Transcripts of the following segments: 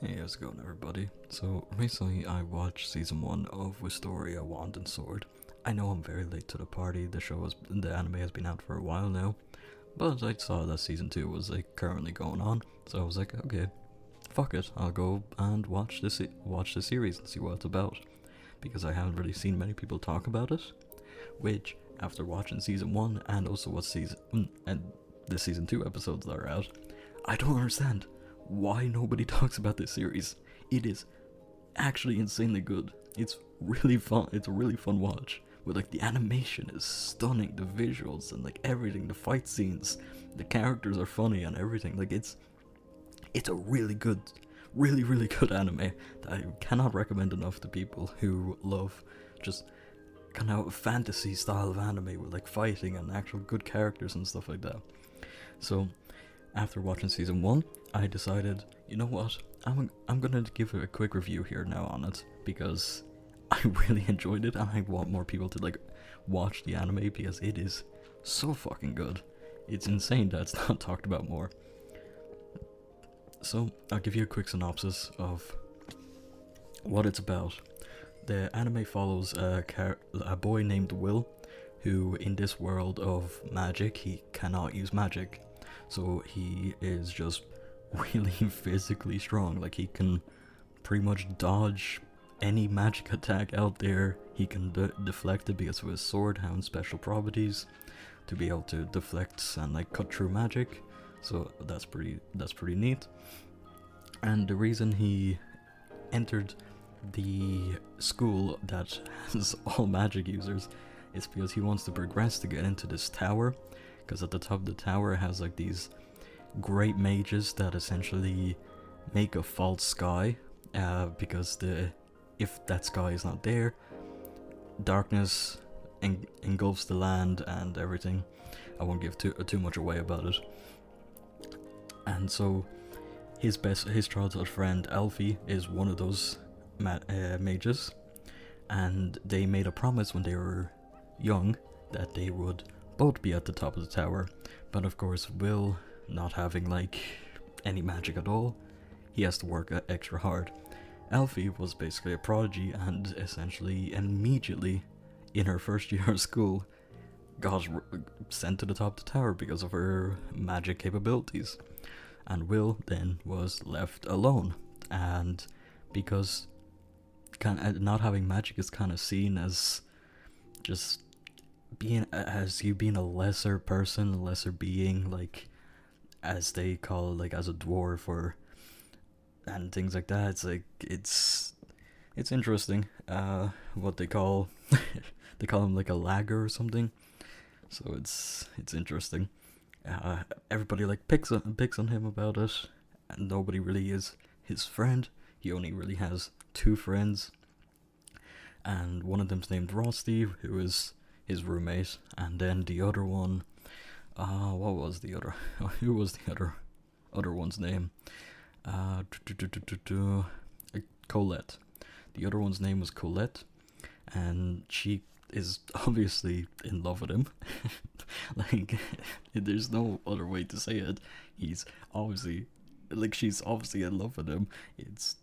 Hey, how's it going, everybody? So, recently I watched season 1 of Wisteria Wand and Sword. I know I'm very late to the party, the anime has been out for a while now, but I saw that season 2 was currently going on, so I was like, okay, fuck it, I'll go and watch the series and see what it's about. Because I haven't really seen many people talk about it, which, after watching season 1 and also and the season 2 episodes that are out, I don't understand why nobody talks about this series. It is actually insanely good. It's really fun. It's a really fun watch. With the animation is stunning, the visuals and everything, the fight scenes, the characters are funny and everything. It's a really good, really good anime that I cannot recommend enough to people who love just kind of fantasy style of anime with fighting and actual good characters and stuff like that. So after watching season 1, I decided, you know what, I'm gonna give a quick review here now on it, because I really enjoyed it and I want more people to watch the anime because it is so fucking good. It's insane that it's not talked about more. So I'll give you a quick synopsis of what it's about. The anime follows a boy named Will, who in this world of magic, he cannot use magic. So he is just really physically strong. He can pretty much dodge any magic attack out there. He can deflect it because of his sword having special properties to be able to deflect and cut through magic. So that's pretty neat. And the reason he entered the school that has all magic users is because he wants to progress to get into this tower, because at the top of the tower has these great mages that essentially make a false sky, because if that sky is not there, darkness engulfs the land and everything. I won't give too much away about it. And so his childhood friend Alfie is one of those mages, and they made a promise when they were young that they would both be at the top of the tower. But of course, Will, not having any magic at all, he has to work extra hard. Alfie was basically a prodigy and essentially immediately in her first year of school got sent to the top of the tower because of her magic capabilities. And Will then was left alone, and because not having magic is kind of seen as just being a lesser person, a lesser being, as they call as a dwarf or and things like that. It's interesting. What they call they call him a lagger or something. So it's interesting. Everybody picks on him about it, and nobody really is his friend. He only really has two friends, and one of them's named Rusty, who is his roommate, and then the other one, what was the other? Who was the other one's name? Colette. The other one's name was Colette, and she is obviously in love with him. There's no other way to say it. He's obviously, she's obviously in love with him. It's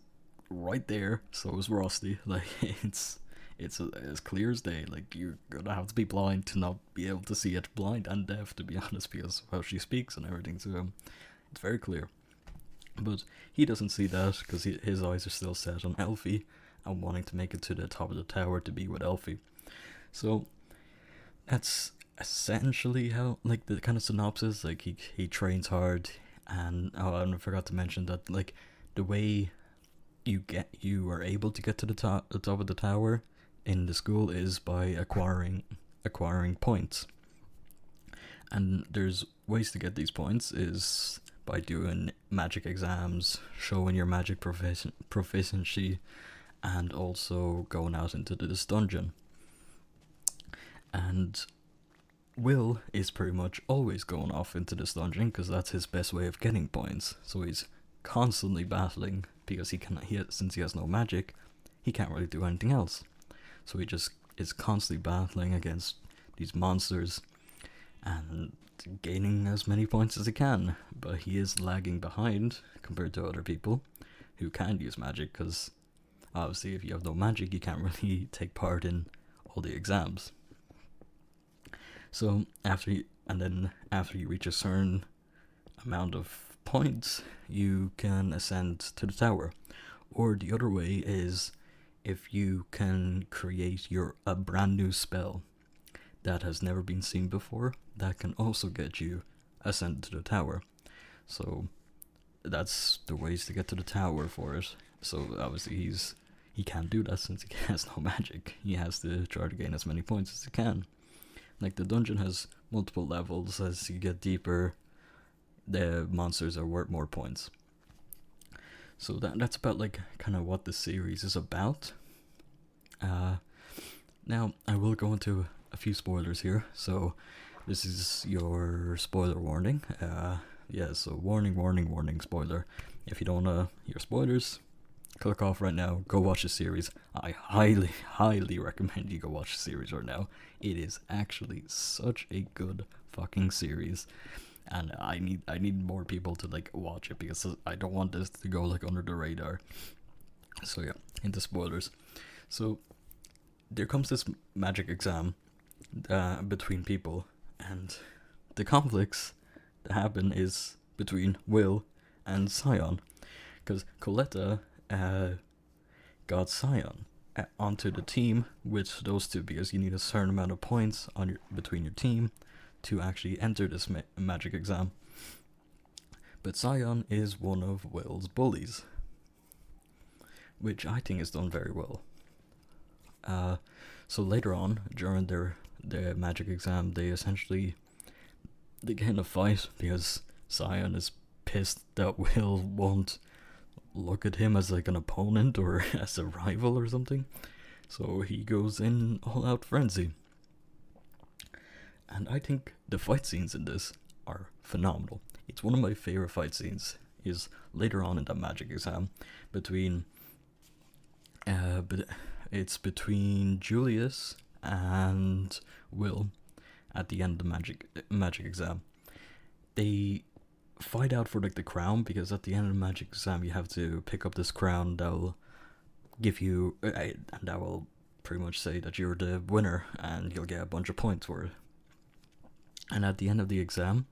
right there. So is Rusty. It's as clear as day. You're gonna have to be blind to not be able to see it. Blind and deaf, to be honest, because of how she speaks and everything to him. It's very clear. But he doesn't see that because his eyes are still set on Elfie and wanting to make it to the top of the tower to be with Elfie. So that's essentially how, the kind of synopsis. He trains hard, and I forgot to mention that the way you are able to get to the top of the tower in the school is by acquiring points. And there's ways to get these points is by doing magic exams, showing your magic proficiency, and also going out into this dungeon. And Will is pretty much always going off into this dungeon because that's his best way of getting points. So he's constantly battling because since he has no magic, he can't really do anything else. So he just is constantly battling against these monsters and gaining as many points as he can. But he is lagging behind compared to other people who can use magic, because obviously if you have no magic, you can't really take part in all the exams. So after you reach a certain amount of points, you can ascend to the tower. Or the other way is if you can create a brand new spell that has never been seen before, that can also get you ascended to the tower. So that's the ways to get to the tower for it. So obviously he can't do that since he has no magic. He has to try to gain as many points as he can. Like, the dungeon has multiple levels. As you get deeper, the monsters are worth more points. So that's about like kind of what the series is about. Now I will go into a few spoilers here, so this is your spoiler warning. So warning, spoiler. If you don't hear spoilers, click off right now, go watch the series. I highly recommend you go watch the series right now. It is actually such a good fucking series, and I need more people to like watch it, because I don't want this to go like under the radar. So yeah, into spoilers. So there comes this magic exam between people, and the conflicts that happen is between Will and Scion, because Coletta got Scion onto the team with those two, because you need a certain amount of points between your team to actually enter this magic exam. But Scion is one of Will's bullies, which I think is done very well. So later on, during their magic exam, they get in a fight because Scion is pissed that Will won't look at him as like an opponent or as a rival or something. So he goes in all out frenzy. And I think the fight scenes in this are phenomenal. It's one of my favorite fight scenes, is later on in the magic exam between it's between Julius and Will at the end of the magic exam. They fight out for like the crown, because at the end of the magic exam you have to pick up this crown that will give you, and that will pretty much say that you're the winner and you'll get a bunch of points for it. And at the end of the exam,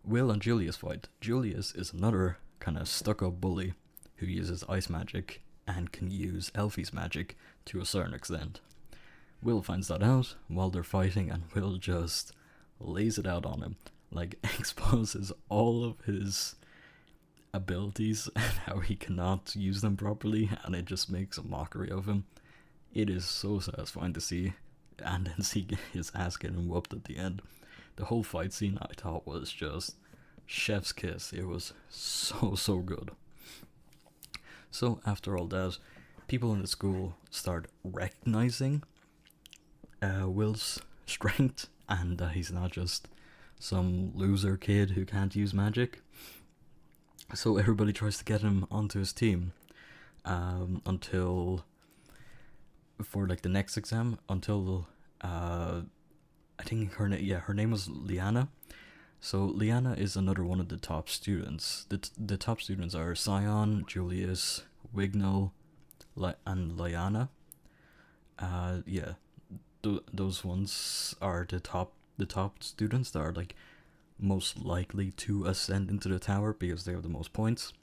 Will and Julius fight. Julius is another kind of stuck-up bully who uses ice magic and can use Elfie's magic to a certain extent. Will finds that out while they're fighting, and Will just lays it out on him. Like, exposes all of his abilities and how he cannot use them properly, and it just makes a mockery of him. It is so satisfying to see, and then see his ass getting whooped at the end. The whole fight scene I thought was just chef's kiss. It was so good. So after all that, people in the school start recognizing Will's strength, and that he's not just some loser kid who can't use magic. So everybody tries to get him onto his team until, for like the next exam, until I think her name was Liana. So Liana is another one of the top students. The top students are Scion, Julius, Wignall, and Liana. Those ones are the top students that are like most likely to ascend into the tower because they have the most points.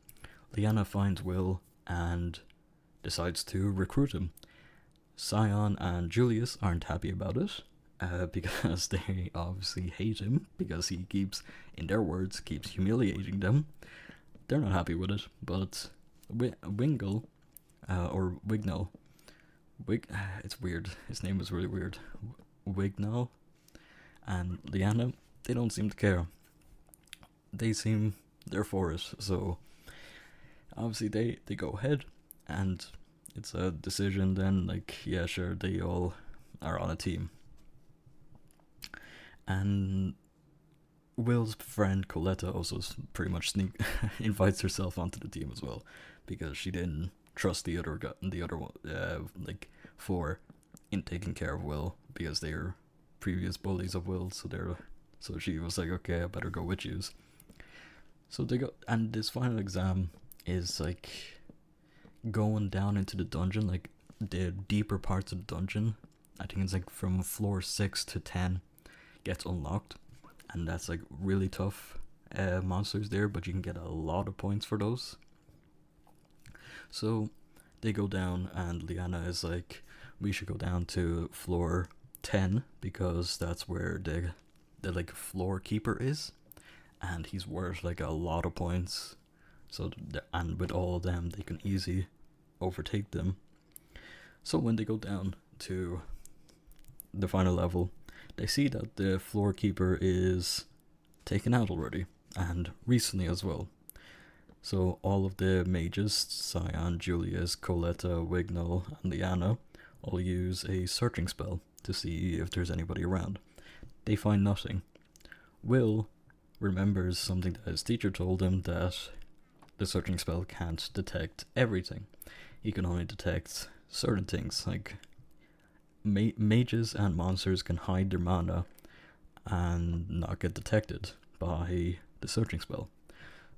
Liana finds Will and decides to recruit him. Scion and Julius aren't happy about it, because they obviously hate him, because he keeps, in their words, keeps humiliating them. They're not happy with it, but Wignall, it's weird, his name is really weird, Wignall and Liana, they don't seem to care. They're for it, so obviously they go ahead, and it's a decision then, like, yeah, sure, they all are on a team. And Will's friend Coletta also pretty much invites herself onto the team as well, because she didn't trust the other four in taking care of Will, because they were previous bullies of Will, so she was like, okay, I better go with you. So they go, and this final exam is like going down into the dungeon, like the deeper parts of the dungeon, I think it's like from floor 6 to 10 gets unlocked, and that's like really tough monsters there, but you can get a lot of points for those. So they go down, and Liana is like, we should go down to floor 10 because that's where the like floor keeper is, and he's worth like a lot of points. So and with all of them, they can easily overtake them. So when they go down to the final level, they see that the floor keeper is taken out already, and recently as well. So all of the mages, Scion, Julius, Coletta, Wignall, and Liana, all use a searching spell to see if there's anybody around. They find nothing. Will remembers something that his teacher told him, that the searching spell can't detect everything. He can only detect certain things, like mages and monsters can hide their mana and not get detected by the searching spell.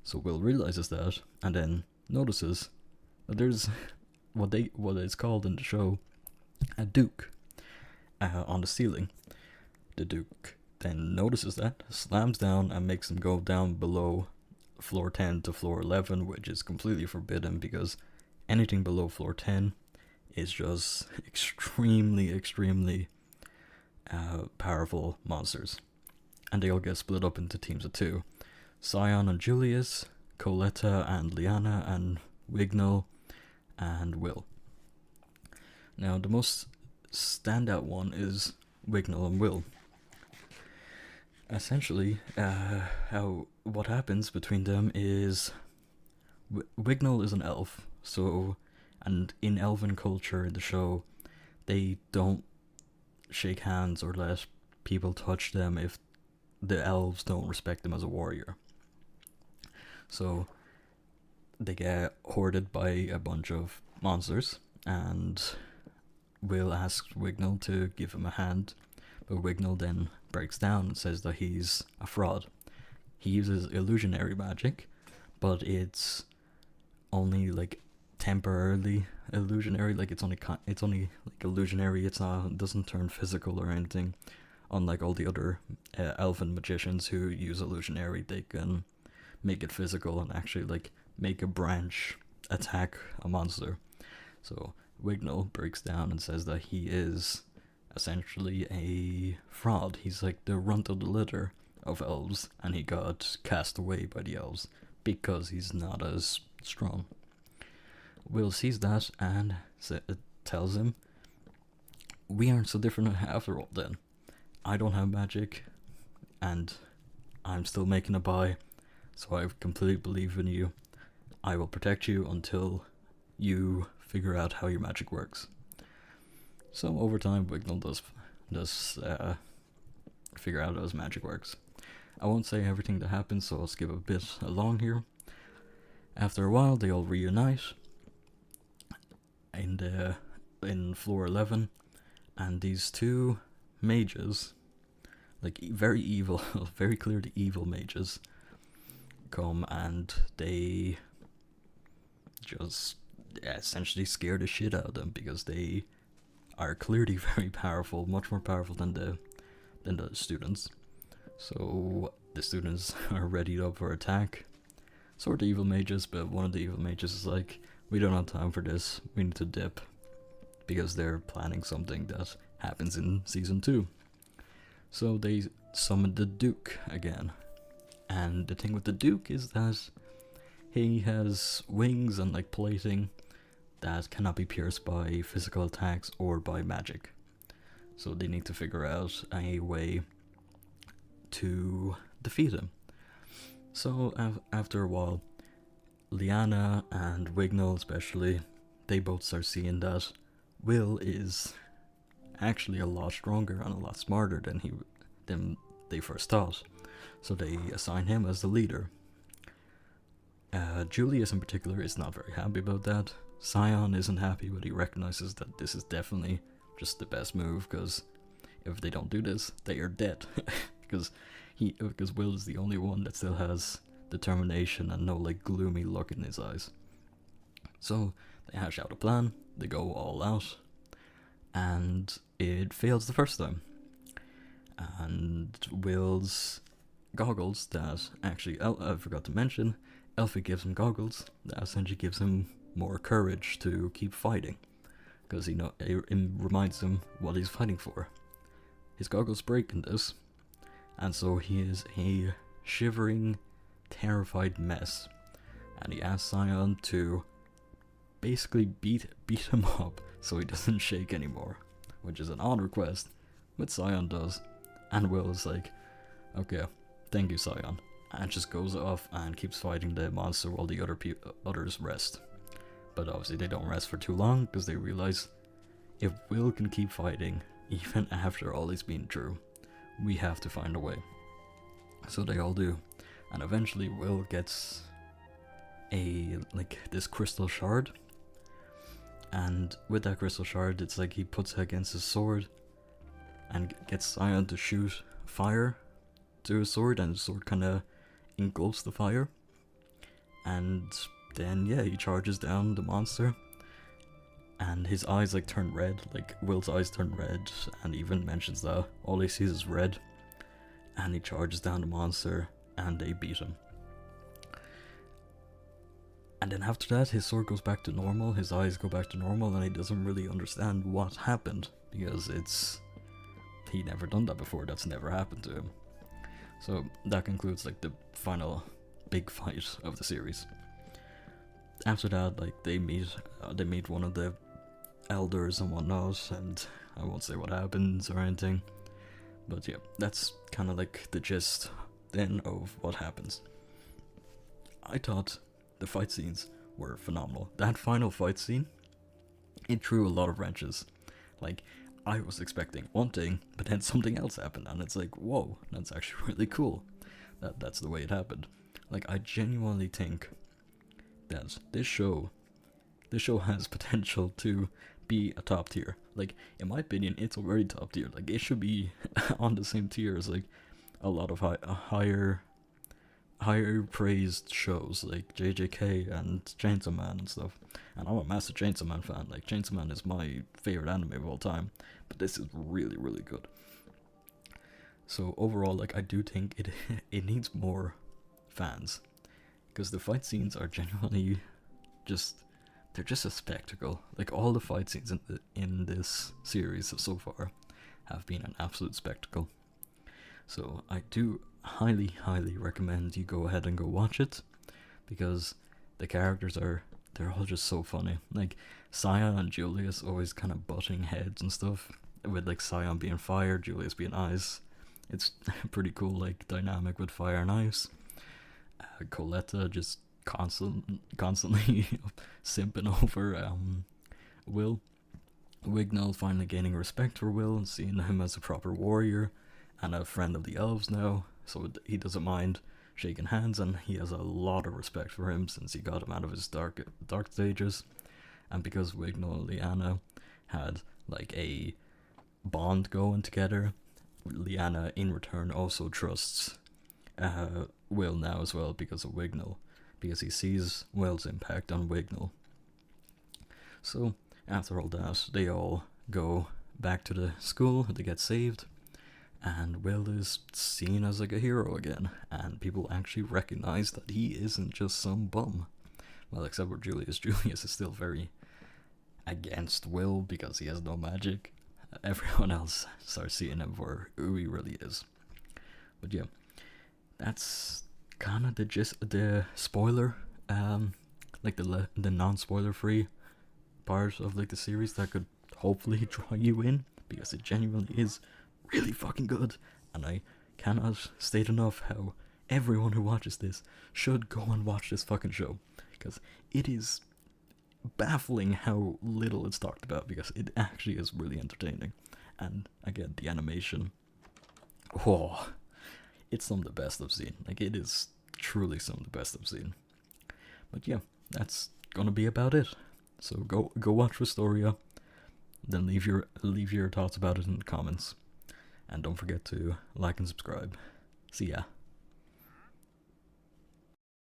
So Will realizes that, and then notices that there's what is called in the show a duke on the ceiling. The duke then notices that, slams down, and makes him go down below floor 10 to floor 11, which is completely forbidden because anything below floor 10 is just extremely powerful monsters. And they all get split up into teams of 2. Scion and Julius, Coletta and Liana, and Wignall and Will. Now the most standout one is Wignall and Will. Essentially, what happens between them is Wignall is an elf, so, and in elven culture in the show, they don't shake hands or let people touch them if the elves don't respect them as a warrior. So they get hoarded by a bunch of monsters, and Will asks Wignall to give him a hand, but Wignall then breaks down and says that he's a fraud. He uses illusionary magic, but it's only like temporarily illusionary. Like it's only like illusionary. It doesn't turn physical or anything. Unlike all the other elven magicians who use illusionary, they can make it physical and actually like make a branch attack a monster. So Wignall breaks down and says that he is essentially a fraud. He's like the runt of the litter of elves, and he got cast away by the elves because he's not as strong. Will sees that and tells him, we aren't so different after all then. I don't have magic, and I'm still making a buy, so I completely believe in you. I will protect you until you figure out how your magic works. So over time, Wignall does figure out how his magic works. I won't say everything that happens, so I'll skip a bit along here. After a while, they all reunite in floor 11, and these two mages, like very evil, very clearly evil mages, come and they just essentially scare the shit out of them because they are clearly very powerful, much more powerful than the students. So the students are readied up for attack. So are the evil mages, but one of the evil mages is like, we don't have time for this, we need to dip, because they're planning something that happens in season 2. So they summon the Duke again. And the thing with the Duke is that he has wings and like plating that cannot be pierced by physical attacks or by magic. So they need to figure out a way to defeat him. So after a while, Liana and Wignall especially, they both start seeing that Will is actually a lot stronger and a lot smarter than they first thought. So they assign him as the leader. Julius in particular is not very happy about that. Scion isn't happy, but he recognizes that this is definitely just the best move, because if they don't do this, they are dead. because Will is the only one that still has determination and no like gloomy look in his eyes. So they hash out a plan, they go all out, and it fails the first time. And Will's goggles that actually, I forgot to mention, Elfie gives him goggles that essentially gives him more courage to keep fighting. Because it reminds him what he's fighting for. His goggles break in this, and so he is a shivering, terrified mess. And he asks Scion to basically beat him up so he doesn't shake anymore, which is an odd request, but Scion does. And Will is like, okay, thank you, Scion, and just goes off and keeps fighting the monster while the others rest. But obviously they don't rest for too long, because they realize if Will can keep fighting, even after all he's been through, we have to find a way. So they all do, and eventually Will gets this crystal shard, and with that crystal shard, it's like he puts it against his sword, and gets Scion to shoot fire to his sword, and his sword kind of engulfs the fire, and then he charges down the monster, and his eyes turn red, Will's eyes turn red, and even mentions that all he sees is red, and he charges down the monster, and they beat him. And then after that, his sword goes back to normal, his eyes go back to normal, and he doesn't really understand what happened, because he never done that before, that's never happened to him. So that concludes the final big fight of the series. After that, they meet one of the elders and whatnot, and I won't say what happens or anything, but yeah, that's kind of the gist then of what happens. I thought the fight scenes were phenomenal. That final fight scene, it threw a lot of wrenches. I was expecting one thing, but then something else happened, and it's whoa, that's actually really cool. That's the way it happened. I genuinely think that this show has potential to be a top tier. In my opinion, it's already top tier. It should be on the same tier as a lot of higher praised shows like JJK and Chainsaw Man and stuff. And I'm a massive Chainsaw Man fan. Chainsaw Man is my favorite anime of all time, but this is really, really good. So overall, I do think it needs more fans, because the fight scenes are genuinely they're just a spectacle. All the fight scenes in this series so far have been an absolute spectacle. So I do highly, highly recommend you go ahead and go watch it, because the characters they're all just so funny. Scion and Julius always kind of butting heads and stuff, with Scion being fire, Julius being ice. It's pretty cool dynamic with fire and ice. Coletta just constantly simping over Will. Wignall finally gaining respect for Will and seeing him as a proper warrior and a friend of the elves now, so he doesn't mind shaking hands, and he has a lot of respect for him since he got him out of his dark stages. And because Wignall and Lyanna had a bond going together, Lyanna in return also trusts Will now as well, because of Wignall, because he sees Will's impact on Wignall. So after all that, they all go back to the school, they get saved, and Will is seen as a hero again, and people actually recognize that he isn't just some bum. Well, except for Julius. Julius is still very against Will because he has no magic. Everyone else starts seeing him for who he really is. But yeah, that's kind of the spoiler, the non-spoiler free part of the series that could hopefully draw you in, because it genuinely is really fucking good, and I cannot state enough how everyone who watches this should go and watch this fucking show, because it is baffling how little it's talked about, because it actually is really entertaining. And again, the animation, it's some of the best I've seen. It is truly some of the best I've seen. But yeah, that's gonna be about it. So go watch Restoria, then leave your thoughts about it in the comments, and don't forget to like and subscribe. See ya.